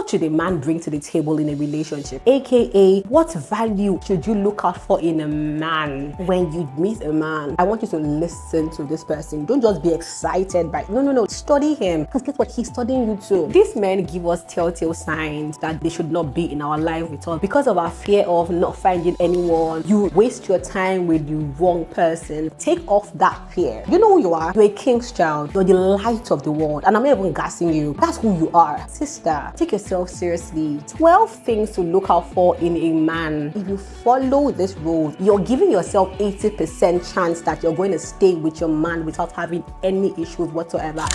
What should a man bring to the table in a relationship? AKA, what value should you look out for in a man? When you meet a man, I want you to listen to this person. Don't just be excited by, no. Study him. Because guess what? He's studying you too. These men give us telltale signs that they should not be in our life with us because of our fear of not finding anyone. You waste your time with the wrong person. Take off that fear. You know who you are. You're a king's child. You're the light of the world. And I'm not even gassing you. That's who you are. Sister, take yourself seriously. 12 things to look out for in a man. If you follow this rule, you're giving yourself 80% chance that you're going to stay with your man without having any issues whatsoever.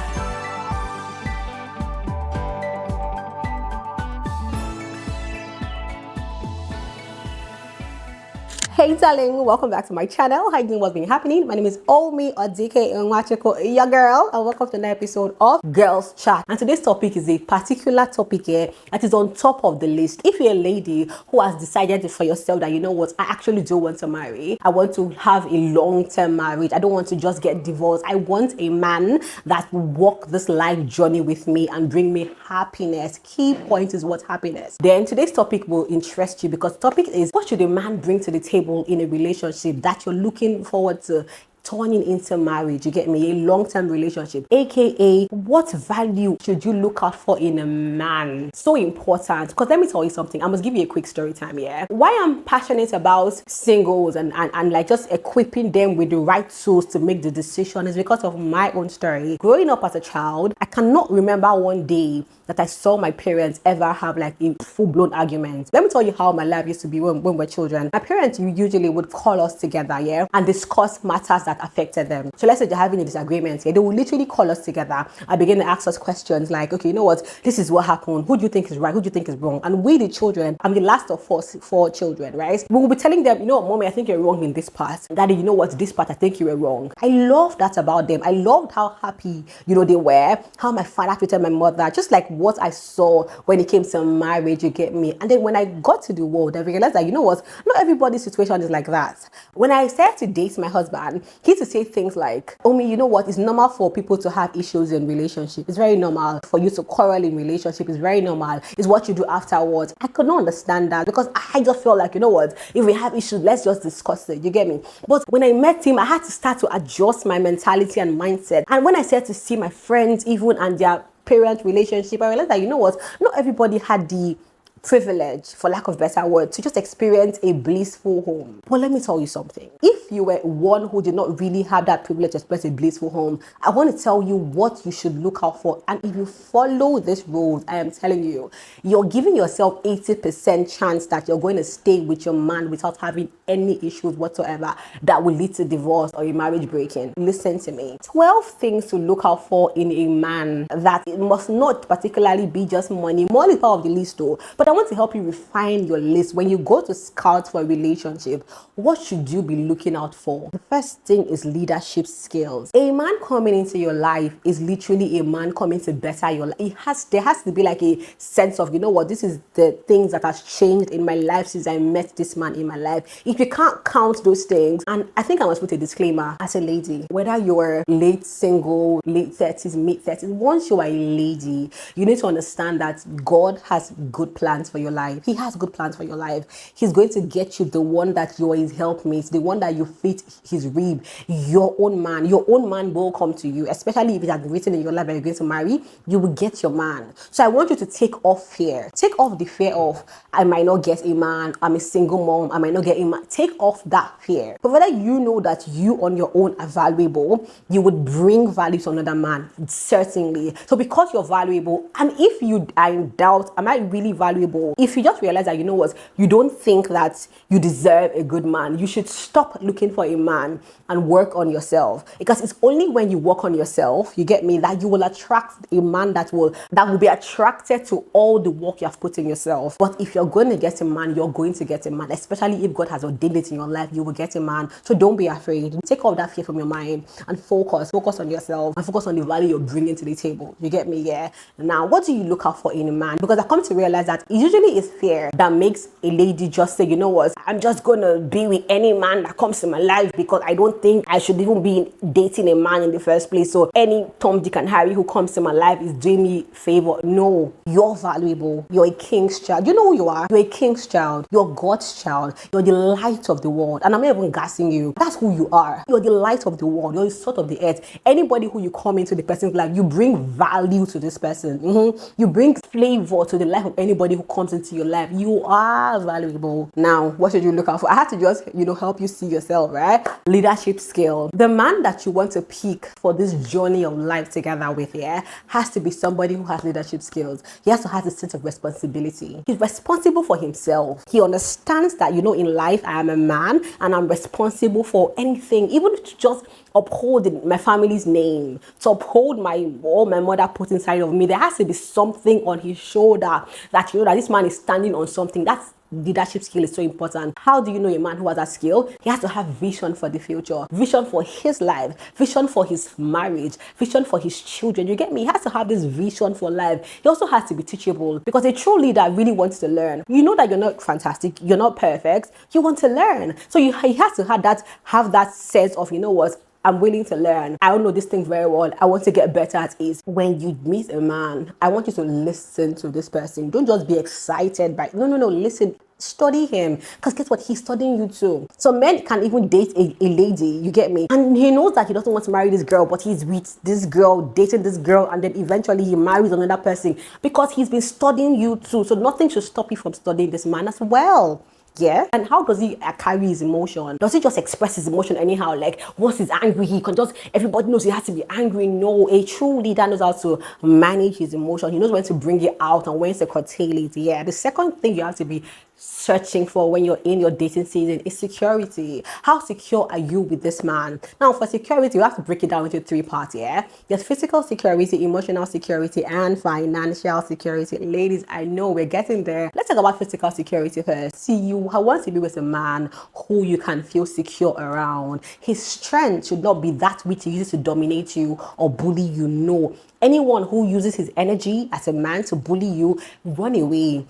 Hey darling, welcome back to my channel. How you doing? What's been happening? My name is Omi Odike Nwachukwu, your girl, and welcome to another episode of Girls Chat. And today's topic is a particular topic here that is on top of the list. If you're a lady who has decided for yourself that, you know what, I actually do want to marry, I want to have a long-term marriage, I don't want to just get divorced, I want a man that will walk this life journey with me and bring me happiness. Key point is what happiness. Then today's topic will interest you because the topic is, what should a man bring to the table in a relationship that you're looking forward to turning into marriage? You get me? A long-term relationship. AKA, what value should you look out for in a man? So important. Because let me tell you something. I must give you a quick story time here. Why I'm passionate about singles and like just equipping them with the right tools to make the decision is because of my own story. Growing up as a child, I cannot remember one day that I saw my parents ever have like a full-blown argument. Let me tell you how my life used to be when we were children. My parents usually would call us together, yeah, and discuss matters that affected them. So let's say they're having a disagreement, yeah, they will literally call us together and begin to ask us questions like, okay, you know what, this is what happened, who do you think is right, who do you think is wrong? And we, the children, I'm the last of four children, right? We will be telling them, you know what, mommy, I think you're wrong in this part. Daddy, you know what, this part, I think you were wrong. I love that about them. I loved how happy, you know, they were, how my father treated my mother, just like what I saw when it came to marriage, you get me? And then when I got to the world, I realized that, you know what, not everybody's situation is like that. When I started to date my husband, he used to say things like, Omi, you know what, it's normal for people to have issues in relationship. It's very normal for you to quarrel in relationship. It's very normal. It's what you do afterwards. I could not understand that because I just felt like, you know what, if we have issues, let's just discuss it. You get me? But when I met him, I had to start to adjust my mentality and mindset. And when I started to see my friends even and their parent relationship, I realized that, you know what, not everybody had the privilege, for lack of better word, to just experience a blissful home. But let me tell you something. If you were one who did not really have that privilege to experience a blissful home, I want to tell you what you should look out for. And if you follow these rules, I am telling you, you're giving yourself 80% chance that you're going to stay with your man without having any issues whatsoever that will lead to divorce or a marriage breaking. Listen to me. 12 things to look out for in a man that it must not particularly be just money. Money is part of the list though. But I want to help you refine your list. When you go to scout for a relationship, what should you be looking out for? The first thing is leadership skills. A man coming into your life is literally a man coming to better your life. There has to be like a sense of, you know what, this is the things that has changed in my life since I met this man in my life. If you can't count those things, and I think I must put a disclaimer as a lady, whether you're late single, late 30s, mid 30s, once you are a lady, you need to understand that God has good plans for your life. He has good plans for your life. He's going to get you the one that you are his helpmate, the one that you fit his rib, your own man. Your own man will come to you, especially if it has been written in your life that you're going to marry, you will get your man. So I want you to take off fear. Take off the fear of, I might not get a man, I'm a single mom, I might not get a man. Take off that fear. But whether you know that you on your own are valuable, you would bring value to another man, certainly. So because you're valuable, and if you are in doubt, am I really valuable? If you just realize that, you know what, you don't think that you deserve a good man, you should stop looking for a man and work on yourself. Because it's only when you work on yourself, you get me, that you will attract a man that will be attracted to all the work you have put in yourself. But if you're going to get a man, you're going to get a man, especially if God has ordained it in your life, you will get a man. So don't be afraid. Take all that fear from your mind and focus on yourself and focus on the value you're bringing to the table. You get me? Yeah. Now, what do you look out for in a man? Because I come to realize that It usually is fear that makes a lady just say, you know what, I'm just gonna be with any man that comes to my life because I don't think I should even be dating a man in the first place. So any Tom, Dick and Harry who comes to my life is doing me favor. No, you're valuable. You're a king's child. You know who you are? You're a king's child. You're God's child. You're the light of the world. And I'm not even gassing you. That's who you are. You're the light of the world. You're the salt of the earth. Anybody who you come into the person's life, you bring value to this person. You bring flavor to the life of anybody who comes into your life. You are valuable. Now, what should you look out for? I had to just, help you see yourself, right? Leadership skill. The man that you want to pick for this journey of life together with, has to be somebody who has leadership skills. He has to have a sense of responsibility. He's responsible for himself. He understands that, in life, I am a man and I'm responsible for anything, even to just uphold my family's name, to uphold all my mother put inside of me. There has to be something on his shoulder that that this man is standing on something. That's leadership skill is so important. How do you know a man who has that skill? He has to have vision for the future, vision for his life, vision for his marriage, vision for his children. You get me? He has to have this vision for life. He also has to be teachable, because a true leader really wants to learn. You know that you're not fantastic, you're not perfect, you want to learn. So he has to have that sense of, I'm willing to learn. I don't know this thing very well. I want to get better at it. When you meet a man, I want you to listen to this person. Don't just be excited by, no, listen. Study him, because guess what? He's studying you too. So men can even date a lady, you get me? And he knows that he doesn't want to marry this girl, but he's with this girl, dating this girl, and then eventually he marries another person because he's been studying you too. So nothing should stop you from studying this man as well. Yeah. And how does he carry his emotion? Does he just express his emotion anyhow? Like once he's angry, he can just, everybody knows he has to be angry. No, a true leader knows how to manage his emotion. He knows when to bring it out and when to curtail it. Yeah. The second thing you have to be searching for when you're in your dating season is security. How secure are you with this man? Now, for security, you have to break it down into 3 parts. Yeah, there's physical security, emotional security, and financial security. Ladies, I know we're getting there. Let's talk about physical security first. See, you want to be with a man who you can feel secure around. His strength should not be that which he uses to dominate you or bully you. No. Anyone who uses his energy as a man to bully you, run away,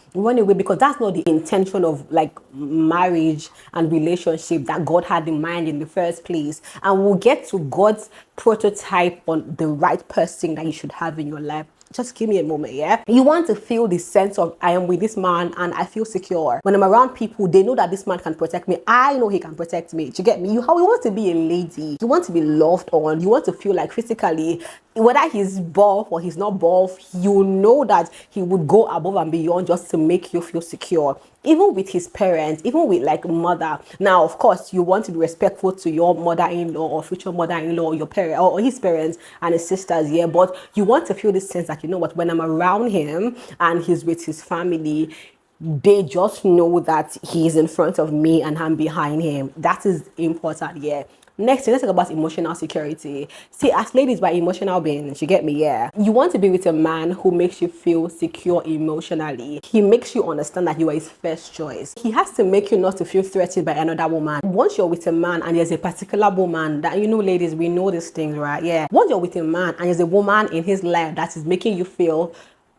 because that's not the intention of like marriage and relationship that God had in mind in the first place. And we'll get to God's prototype on the right person that you should have in your life. Just give me a moment, yeah? You want to feel the sense of, I am with this man and I feel secure. When I'm around people, they know that this man can protect me. I know he can protect me. Do you get me? You want to be a lady. You want to be loved on. You want to feel like physically, whether he's buff or he's not buff, you know that he would go above and beyond just to make you feel secure. Even with his parents, even with like mother. Now, of course, you want to be respectful to your mother-in-law or future mother-in-law or your parent or his parents and his sisters, yeah. But you want to feel this sense that, you know what, when I'm around him and he's with his family, they just know that he's in front of me and I'm behind him. That is important, yeah. Next, let's talk about emotional security. See, as ladies, we're emotional beings. You get me? Yeah. You want to be with a man who makes you feel secure emotionally. He makes you understand that you are his first choice. He has to make you not to feel threatened by another woman. Once you're with a man and there's a particular woman that, ladies, we know these things, right? Yeah. Once you're with a man and there's a woman in his life that is making you feel,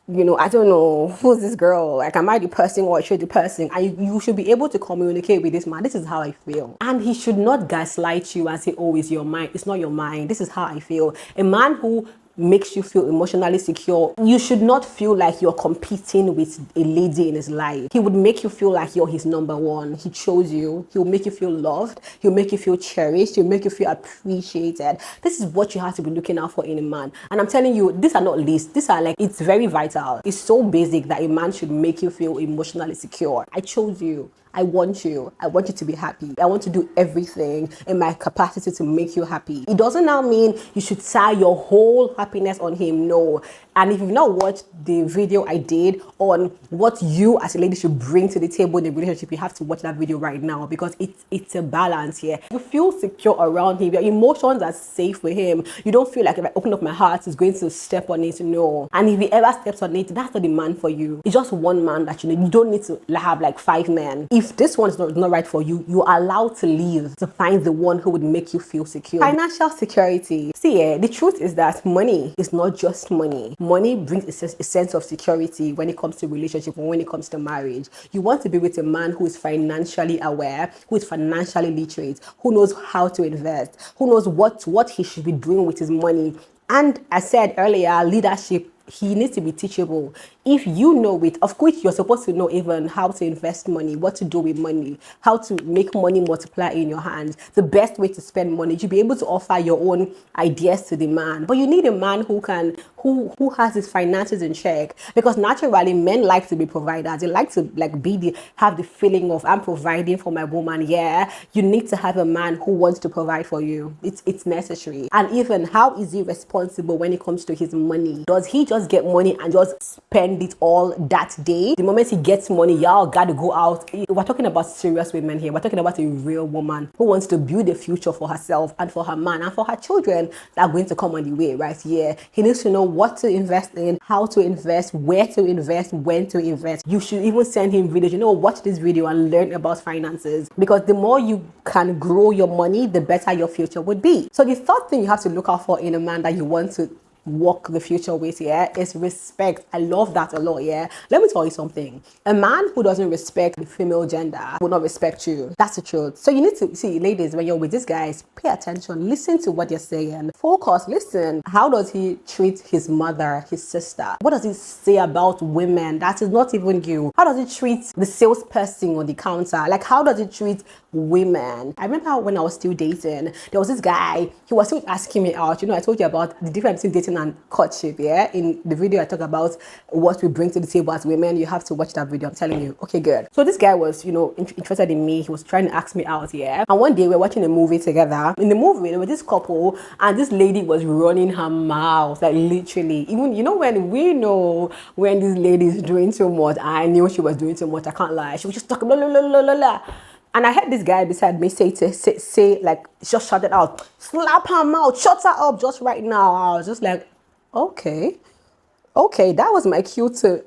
I don't know, who's this girl? Like, am I the person or should the person? And you should be able to communicate with this man. This is how I feel. And he should not gaslight you and say, oh, it's your mind. It's not your mind. This is how I feel. A man who makes you feel emotionally secure, you should not feel like you're competing with a lady in his life. He would make you feel like you're his number one. He chose you. He'll make you feel loved. He'll make you feel cherished. He'll make you feel appreciated. This is what you have to be looking out for in a man. And I'm telling you, these are not lists. These are like, it's very vital. It's so basic that a man should make you feel emotionally secure. I chose you. I want you. I want you to be happy. I want to do everything in my capacity to make you happy. It doesn't now mean you should tie your whole happiness on him. No. And if you've not watched the video I did on what you as a lady should bring to the table in a relationship, you have to watch that video right now, because it's a balance here. You feel secure around him. Your emotions are safe with him. You don't feel like if I open up my heart, he's going to step on it. No. And if he ever steps on it, that's not the man for you. It's just one man that you need. You don't need to have like 5 men. If if this one is not right for you, you're allowed to leave to find the one who would make you feel secure. Financial security. See, the truth is that money is not just money. Money brings a sense of security when it comes to relationship or when it comes to marriage. You want to be with a man who is financially aware, who is financially literate, who knows how to invest, who knows what he should be doing with his money. And I said earlier, leadership, he needs to be teachable. If you know it, of course, you're supposed to know even how to invest money, what to do with money, how to make money multiply in your hands, the best way to spend money. You'll be able to offer your own ideas to the man. But you need a man who has his finances in check, because naturally men like to be providers. They like to have the feeling of, I'm providing for my woman. Yeah, you need to have a man who wants to provide for you. It's necessary. And even, how is he responsible when it comes to his money? Does he just get money and just spend it all that day? The moment he gets money, y'all gotta go out. We're talking about serious women here. We're talking about a real woman who wants to build a future for herself and for her man and for her children that are going to come on the way, right? Yeah, he needs to know what to invest in, how to invest, where to invest, when to invest. You should even send him videos. Watch this video and learn about finances, because the more you can grow your money, the better your future would be. So the third thing you have to look out for in a man that you want to walk the future with, is respect. I love that a lot. Let me tell you something. A man who doesn't respect the female gender will not respect you. That's the truth. So you need to see, ladies, when you're with these guys, pay attention, listen to what they're saying, focus, listen. How does he treat his mother, his sister? What does he say about women that is not even you? How does he treat the salesperson on the counter? Like, how does he treat women? I remember when I was still dating, there was this guy, he was still asking me out. I told you about the difference between dating and courtship. In the video I talk about what we bring to the table as women. You have to watch that video, I'm telling you. Okay, good. So this guy was interested in me. He was trying to ask me out. And one day we were watching a movie together. In the movie there was this couple, and this lady was running her mouth, like literally. Even when this lady is doing too much, I knew she was doing too much. I can't lie. She was just talking blah blah blah blah blah. And I heard this guy beside me say, like, just shout it out, slap her mouth, shut her up just right now. I was just like, okay, that was my cue to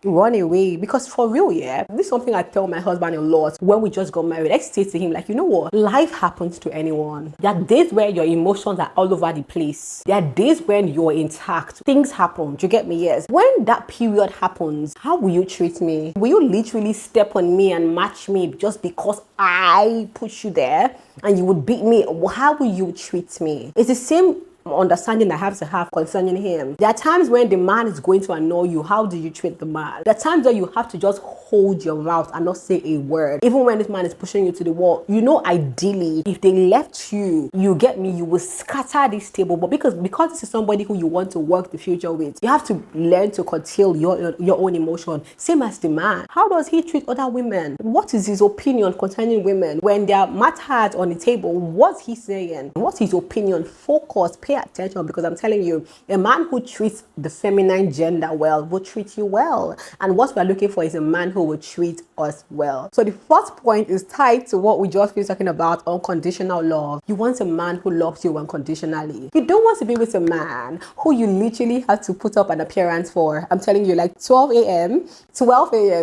run away. Because for real, this is something I tell my husband a lot when we just got married. I say to him, like, you know what? Life happens to anyone. There are days where your emotions are all over the place. There are days when you're intact. Things happen. Do you get me? Yes. When that period happens, how will you treat me? Will you literally step on me and match me just because I push you there, and you would beat me? How will you treat me? It's the same understanding I have to have concerning him. There are times when the man is going to annoy you. How do you treat the man? There are times where you have to just hold your mouth and not say a word, even when this man is pushing you to the wall. Ideally, if they left you, you get me, you will scatter this table. But because this is somebody who you want to work the future with, you have to learn to curtail your own emotion. Same as the man. How does he treat other women? What is his opinion concerning women? When there are matters on the table, what's he saying? What's his opinion? Focus, pay attention, because I'm telling you, a man who treats the feminine gender well will treat you well. And what we're looking for is a man who will treat us well. So the first point is tied to what we just finished talking about, unconditional love. You want a man who loves you unconditionally. You don't want to be with a man who you literally have to put up an appearance for. I'm telling you, like 12 a.m.,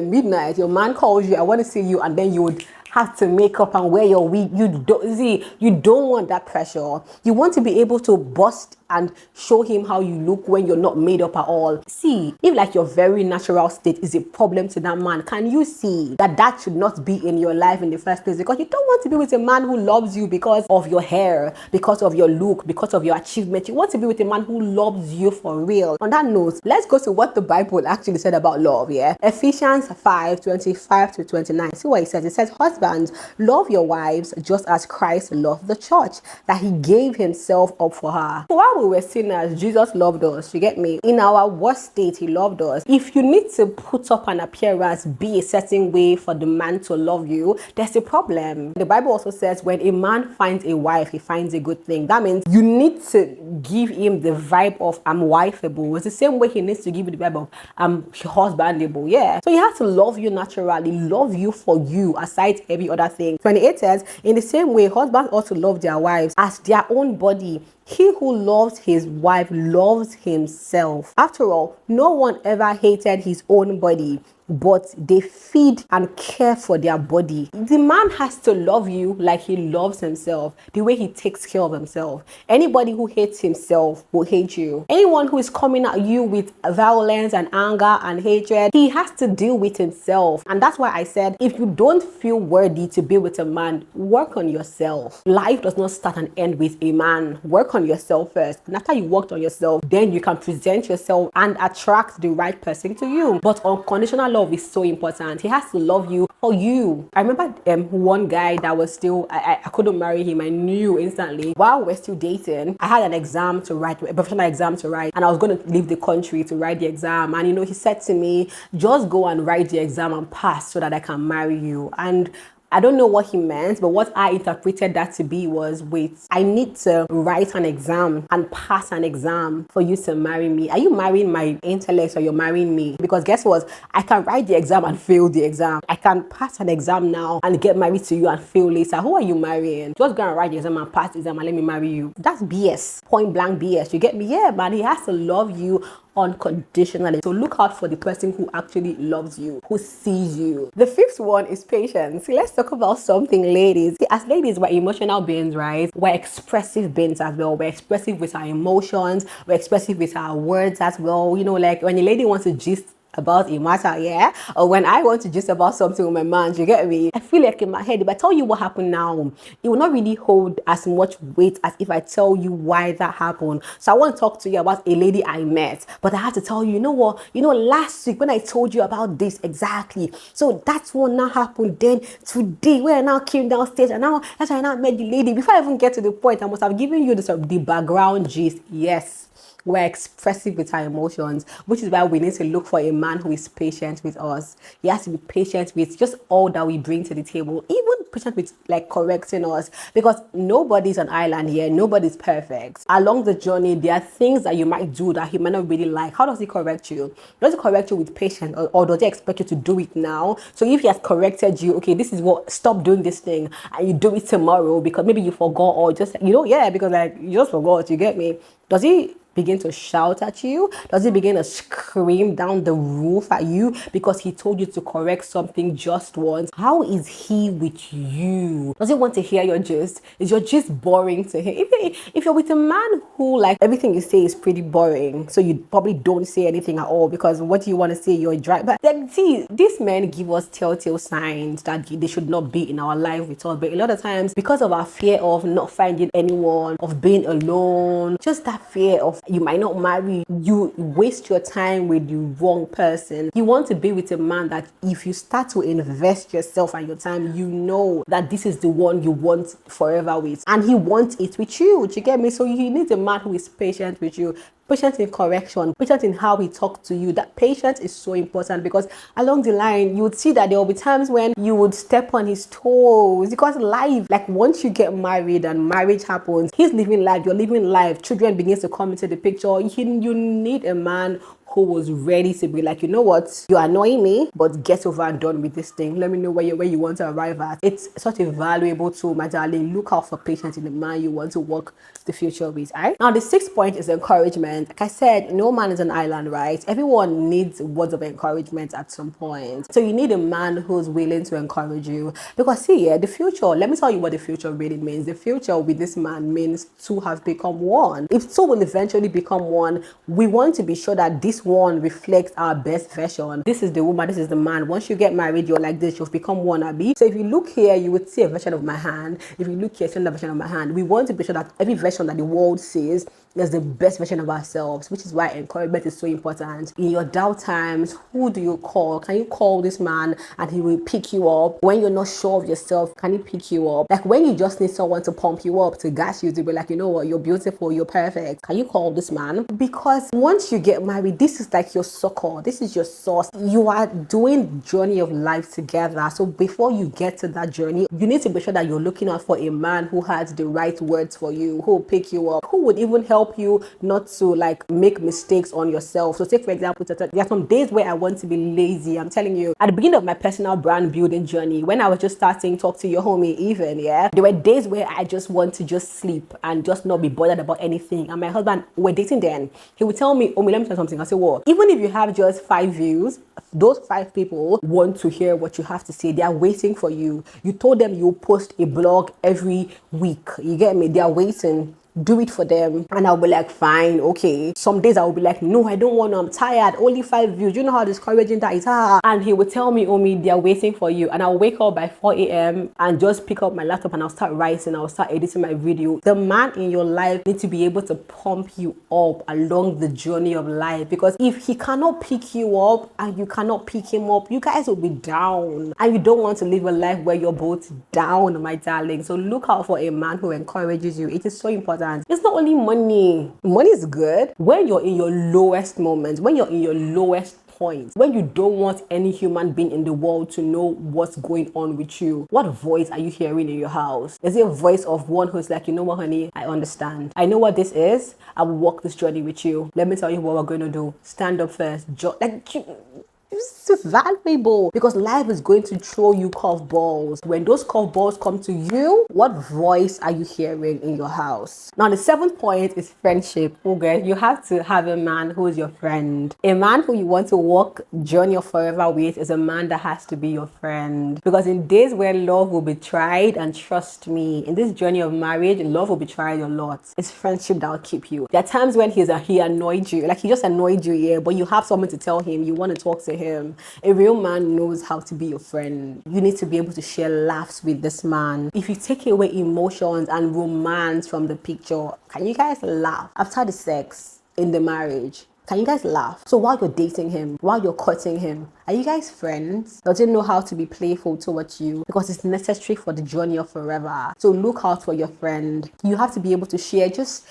midnight, your man calls you, I want to see you, and then you would have to make up and wear your wig. You don't want that pressure. You want to be able to bust and show him how you look when you're not made up at all. See, if like your very natural state is a problem to that man, can you see that should not be in your life in the first place? Because you don't want to be with a man who loves you because of your hair, because of your look, because of your achievement. You want to be with a man who loves you for real. On that note, let's go to what the Bible actually said about love. Ephesians 5:25-29. See what it says. It says, husbands, love your wives just as Christ loved the church, that he gave himself up for her. So while we were sinners, Jesus loved us. You get me? In our worst state, he loved us. If you need to put up an appearance, be a certain way for the man to love you, there's a problem. The Bible also says when a man finds a wife, he finds a good thing. That means you need to give him the vibe of I'm wifeable. It's the same way he needs to give you the vibe of I'm husbandable. Yeah. So he has to love you naturally, love you for you, aside every other thing. 28 says, in the same way, husbands ought to love their wives as their own body. He who loves his wife loves himself. After all, no one ever hated his own body, but they feed and care for their body. The man has to love you like he loves himself, the way he takes care of himself. Anybody who hates himself will hate you. Anyone who is coming at you with violence and anger and hatred, he has to deal with himself. And that's why I said, if you don't feel worthy to be with a man, work on yourself. Life does not start and end with a man. Work on yourself first. And after you worked on yourself, then you can present yourself and attract the right person to you. But unconditional love is so important. He has to love you for you. I remember one guy that was still, I couldn't marry him. I knew instantly. While we're still dating, I had an exam to write, a professional exam to write, and I was going to leave the country to write the exam. And he said to me, just go and write the exam and pass so that I can marry you. And I don't know what he meant, but what I interpreted that to be was, wait, I need to write an exam and pass an exam for you to marry me. Are you marrying my intellect or you're marrying me? Because guess what? I can write the exam and fail the exam. I can pass an exam now and get married to you and fail later. Who are you marrying? Just go and write the exam and pass the exam and let me marry you. That's BS. Point blank BS. You get me? Yeah, man, he has to love you unconditionally. So look out for the person who actually loves you, who sees you. The fifth one is patience. Let's talk about something, ladies. See, as ladies, we're emotional beings, right? We're expressive beings as well. We're expressive with our emotions. We're expressive with our words as well. Like when a lady wants to gist about a matter, yeah, or when I want to just about something with my man, you get me? I feel like in my head, if I tell you what happened now, it will not really hold as much weight as if I tell you why that happened. So I want to talk to you about a lady I met, but I have to tell you, you know what, last week when I told you about this exactly, so that's what now happened. Then today when I now came downstairs and now that's why I now met the lady. Before I even get to the point, I must have given you the background gist. Yes, we're expressive with our emotions, which is why we need to look for a man who is patient with us. He has to be patient with just all that we bring to the table, even patient with like correcting us, because nobody's an island here. Nobody's perfect. Along the journey, there are things that you might do that he might not really like. How does he correct you? Does he correct you with patience, or does he expect you to do it now? So if he has corrected you, okay, this is what, stop doing this thing, and you do it tomorrow because maybe you forgot, or just, because like you just forgot, you get me? Does he begin to shout at you? Does he begin to scream down the roof at you because he told you to correct something just once? How is he with you? Does he want to hear your gist? Is your gist boring to him? If you're with a man who like everything you say is pretty boring, so you probably don't say anything at all because what do you want to say? You're dry. But then see, these men give us telltale signs that they should not be in our life with us. But a lot of times, because of our fear of not finding anyone, of being alone, just that fear of you might not marry, you waste your time with the wrong person. You want to be with a man that if you start to invest yourself and your time, you know that this is the one you want forever with, and he wants it with you. Do you get me? So you need a man who is patient with you, patient in correction, patient in how he talks to you. That patience is so important, because along the line you would see that there will be times when you would step on his toes, because life, like once you get married and marriage happens, he's living life, you're living life, children begins to come into the picture. You need a man who was ready to be like, you know what, you're annoying me, but get over and done with this thing. Let me know where you want to arrive at. It's such a valuable tool, my darling. Look out for patience in the man you want to work the future with. All right, now the sixth point is encouragement. Like I said, no man is an island, right? Everyone needs words of encouragement at some point. So you need a man who's willing to encourage you, because see, the future, let me tell you what the future really means. The future with this man means two have become one. If two will eventually become one, we want to be sure that this one reflects our best version. This is the woman, this is the man. Once you get married, you're like this, you've become one, Abby. So if you look here, you would see a version of my hand. If you look here, see another version of my hand. We want to be sure that every version that the world sees is the best version of ourselves, which is why encouragement is so important. In your doubt times, who do you call? Can you call this man and he will pick you up? When you're not sure of yourself, can he pick you up? Like when you just need someone to pump you up, to gas you, to be like, you know what, you're beautiful, you're perfect. Can you call this man? Because once you get married, this is like your succor. This is your source. You are doing the journey of life together. So before you get to that journey, you need to be sure that you're looking out for a man who has the right words for you, who will pick you up, who would even help help you not to like make mistakes on yourself. So take for example, there are some days where I want to be lazy. I'm telling you, at the beginning of my personal brand building journey, when I was just starting Talk to Your Homie even, yeah, there were days where I just want to just sleep and just not be bothered about anything. And my husband, we're dating then, he would tell me, Omi, let me tell you something. I say, what? Even if you have just 5 views, those 5 people want to hear what you have to say. They are waiting for you. You told them you'll post a blog every week. You get me? They are waiting. Do it for them. And I'll be like, fine, okay. Some days I'll be like, no, I don't want to, I'm tired. Only 5 views. You know how discouraging that is? And he would tell me, Omi, they're waiting for you. And I'll wake up by 4 a.m. and just pick up my laptop and I'll start writing. I'll start editing my video. The man in your life needs to be able to pump you up along the journey of life. Because if he cannot pick you up and you cannot pick him up, you guys will be down. And you don't want to live a life where you're both down, my darling. So look out for a man who encourages you. It is so important. It's not only money. Money is good when you're in your lowest moments, when you're in your lowest point, when you don't want any human being in the world to know what's going on with you. What voice are you hearing in your house? Is it a voice of one who's like, you know what, honey, I understand. I know what this is. I will walk this journey with you. Let me tell you what we're going to do. Stand up first. It's valuable because life is going to throw you curveballs. When those curveballs come to you, what voice are you hearing in your house? Now, the 7th point is friendship. Okay, you have to have a man who is your friend. A man who you want to walk journey of forever with is a man that has to be your friend. Because in days where love will be tried, and trust me, in this journey of marriage, love will be tried a lot. It's friendship that will keep you. There are times when he annoyed you, like he just annoyed you, yeah, but you have someone to tell him, you want to talk to him. A real man knows how to be your friend. You need to be able to share laughs with this man. If you take away emotions and romance from the picture, can you guys laugh after the sex in the marriage? Can you guys laugh? So while you're dating him, while you're courting him, are you guys friends? Does he know how to be playful towards you? Because it's necessary for the journey of forever. So look out for your friend. You have to be able to share just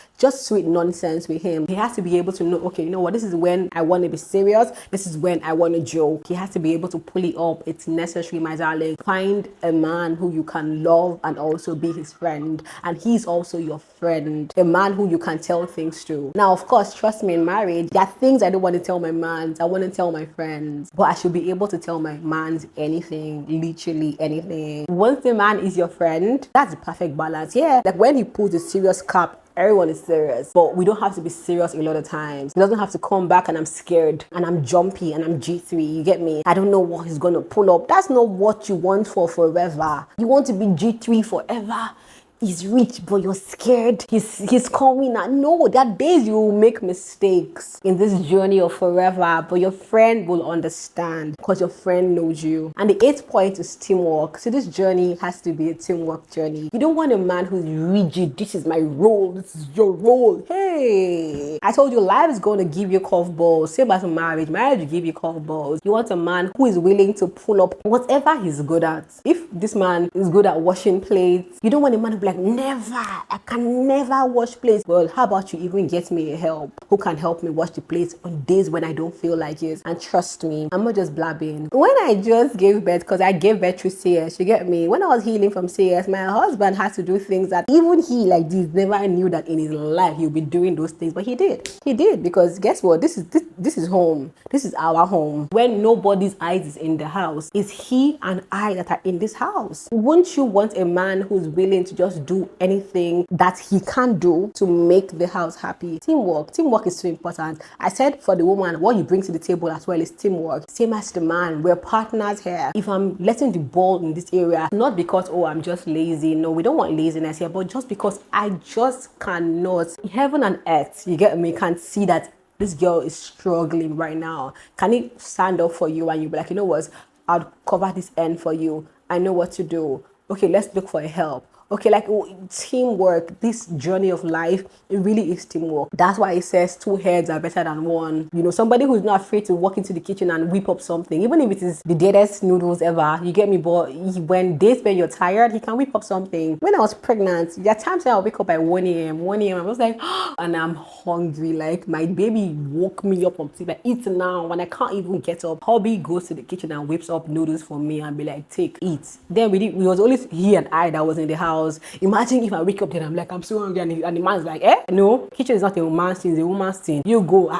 sweet nonsense with him. He has to be able to know, okay, you know what? This is when I want to be serious. This is when I want to joke. He has to be able to pull it up. It's necessary, my darling. Find a man who you can love and also be his friend. And he's also your friend. A man who you can tell things to. Now, of course, trust me, in marriage, there are things I don't want to tell my mans. I want to tell my friends. But I should be able to tell my mans anything, literally anything. Once the man is your friend, that's the perfect balance. Yeah, like when he pulls a serious cap, everyone is serious, but we don't have to be serious a lot of times. He doesn't have to come back and I'm scared and I'm jumpy and I'm G3. You get me? I don't know what he's gonna pull up. That's not what you want for forever. You want to be G3 forever. He's rich, but you're scared. He's coming. And no, there are days you will make mistakes in this journey of forever, but your friend will understand because your friend knows you. And the 8th point is teamwork. So this journey has to be a teamwork journey. You don't want a man who's rigid. This is my role. This is your role. Hey, I told you life is going to give you curveballs. Same as marriage. Marriage will give you curveballs. You want a man who is willing to pull up whatever he's good at. If this man is good at washing plates, you don't want a man to be like, never, I can never wash plates. Well, how about you even get me a help who can help me wash the plates on days when I don't feel like it? And trust me, I'm not just blabbing. When I just gave birth, because I gave birth through CS, you get me? When I was healing from CS, my husband had to do things that even he, like this, never knew that in his life he would be doing those things, but he did. He did, because guess what? This is home. This is our home. When nobody's eyes is in the house, it's he and I that are in this house. Wouldn't you want a man who's willing to just do anything that he can do to make the house happy? Teamwork is so important. I said for the woman, what you bring to the table as well is teamwork. Same as the man, we're partners here. If I'm letting the ball in this area, not because, oh, I'm just lazy. No, we don't want laziness here, but just because I just cannot. Heaven and earth, you get me, can see that this girl is struggling right now. Can he stand up for you and you be like, you know what, I'll cover this end for you. I know what to do. Okay, let's look for a help. Okay, like teamwork, this journey of life, it really is teamwork. That's why it says 2 heads are better than 1. You know, somebody who's not afraid to walk into the kitchen and whip up something, even if it is the deadest noodles ever, you get me? But when days when you're tired, he can whip up something. When I was pregnant, there are times when I wake up by 1 a.m. I was like, and I'm hungry. Like my baby woke me up from sleep. I eat now when I can't even get up. Hubby goes to the kitchen and whips up noodles for me and be like, take, eat. Then it was only he and I that was in the house. house. Imagine if I wake up then I'm like, I'm so hungry, and the man's like, eh? No, kitchen is not a man's thing, it's a woman's thing. You go,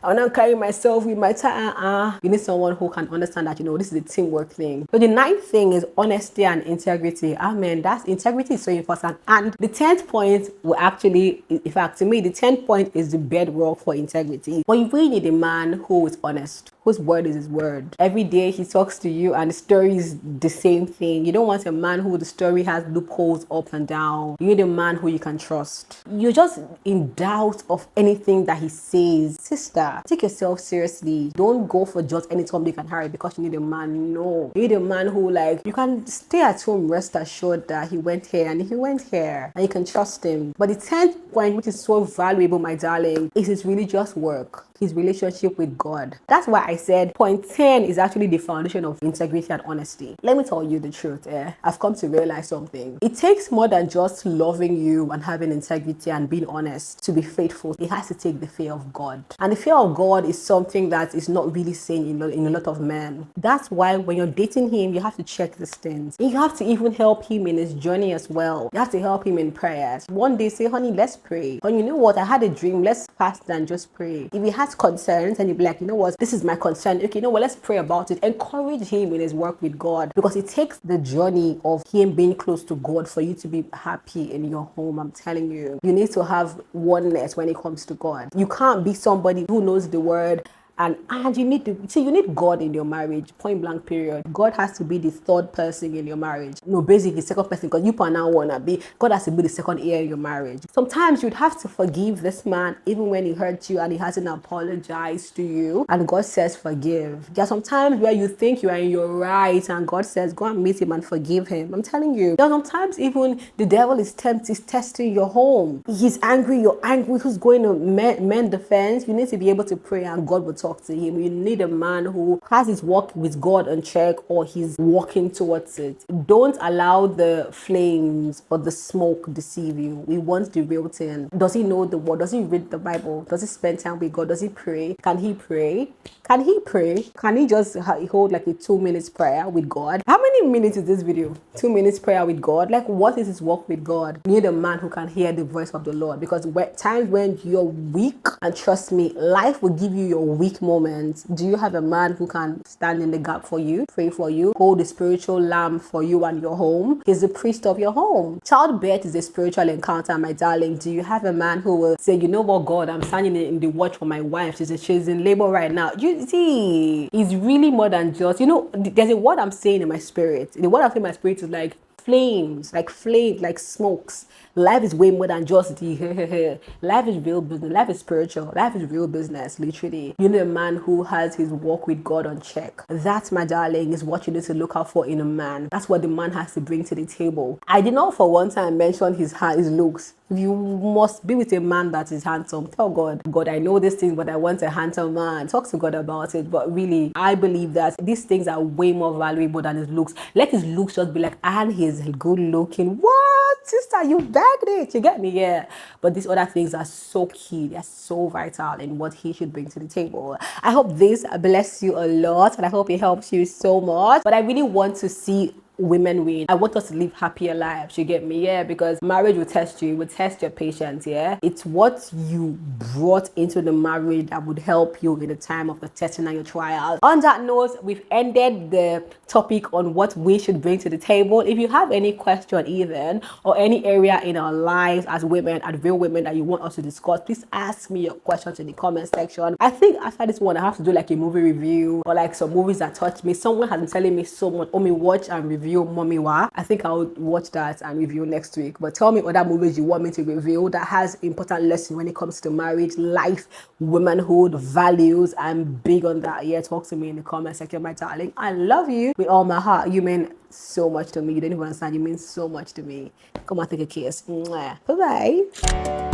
I'm not carrying myself with my time. You need someone who can understand that, this is a teamwork thing. So the ninth thing is honesty and integrity. Amen. That's integrity is so important. And the 10th point will actually, in fact, to me, the 10th point is the bedrock for integrity. But you really need a man who is honest, whose word is his word. Every day he talks to you and the story is the same thing. You don't want a man who the story has loopholes up and down. You need a man who you can trust. You're just in doubt of anything that he says. Sister, take yourself seriously. Don't go for just any Tom, Dick and Harry because you need a man. No. You need a man who, like, you can stay at home, rest assured that he went here and he went here and you can trust him. But the 10th point, which is so valuable, my darling, is his religious work, his relationship with God. That's why I said point 10 is actually the foundation of integrity and honesty. Let me tell you the truth. I've come to realize something. It takes more than just loving you and having integrity and being honest to be faithful. It has to take the fear of God. And the fear of God is something that is not really seen in a lot of men. That's why when you're dating him, you have to check these things. You have to even help him in his journey as well. You have to help him in prayers. One day say, honey, let's pray. And you know what? I had a dream. Let's fast and just pray. If he has concerns and you be like, you know what? This is my concern. Okay, you know what? Let's pray about it. Encourage him in his work with God, because it takes the journey of him being close to God for you to be happy in your home. I'm telling you, you need to have oneness when it comes to God. You can't be somebody who knows the word and you need God in your marriage, point blank period. God has to be the third person in your marriage. No, basically second person, because you now wanna be. God has to be the second ear in your marriage. Sometimes you'd have to forgive this man even when he hurt you and he hasn't apologized to you, and God says forgive. There are some times where you think you are in your right and God says go and meet him and forgive him. I'm telling you, there are sometimes even the devil is testing your home. He's angry, you're angry. Who's going to mend the fence? You need to be able to pray and God will talk to him. You need a man who has his walk with God on check, or he's walking towards it. Don't allow the flames or the smoke deceive you. We want the real thing. Does he know the word? Does he read the Bible? Does he spend time with God? Does he pray? Can he pray? Can he pray? Can he just hold like a 2 minutes prayer with God? How many minutes is this video? 2 minutes prayer with God? Like, what is his walk with God? You need a man who can hear the voice of the Lord, because times when you're weak, and trust me, life will give you your weak moments. Do you have a man who can stand in the gap for you, pray for you, hold the spiritual lamb for you and your home? He's the priest of your home. Childbirth is a spiritual encounter, my darling. Do you have a man who will say, you know what, God, I'm standing in the watch for my wife. She's in labor right now. You see, it's really more than just, there's a word I'm saying in my spirit. The word I'm saying in my spirit is like flames, like smokes. Life is way more than just the life is real business. Life is spiritual. Life is real business, literally. You need a man who has his walk with God on check. That, my darling, is what you need to look out for in a man. That's what the man has to bring to the table. I did not for one time mention his looks. You must be with a man that is handsome. Tell God, I know these things, but I want a handsome man. Talk to God about it. But really, I believe that these things are way more valuable than his looks. Let his looks just be like, and he's good looking. What, sister? You bagged it. You get me? Yeah. But these other things are so key. They're so vital in what he should bring to the table. I hope this bless you a lot, and I hope it helps you so much. But I really want to see women win. I want us to live happier lives. You get me? Yeah, because marriage will test you, will test your patience. Yeah, it's what you brought into the marriage that would help you in the time of the testing and your trial. On that note, we've ended the topic on what we should bring to the table. If you have any question even, or any area in our lives as women, as real women, that you want us to discuss, please ask me your questions in the comment section. I think after this one, I have to do like a movie review, or like some movies that touched me. Someone has been telling me so much. Watch and review Mommy Wa. I think I'll watch that and review next week. But tell me other movies you want me to review that has important lessons when it comes to marriage, life, womanhood, values. I'm big on that. Yeah, talk to me in the comment section, my darling. I love you with all my heart. You mean so much to me. You don't even understand. You mean so much to me. Come on, take a kiss. Bye bye.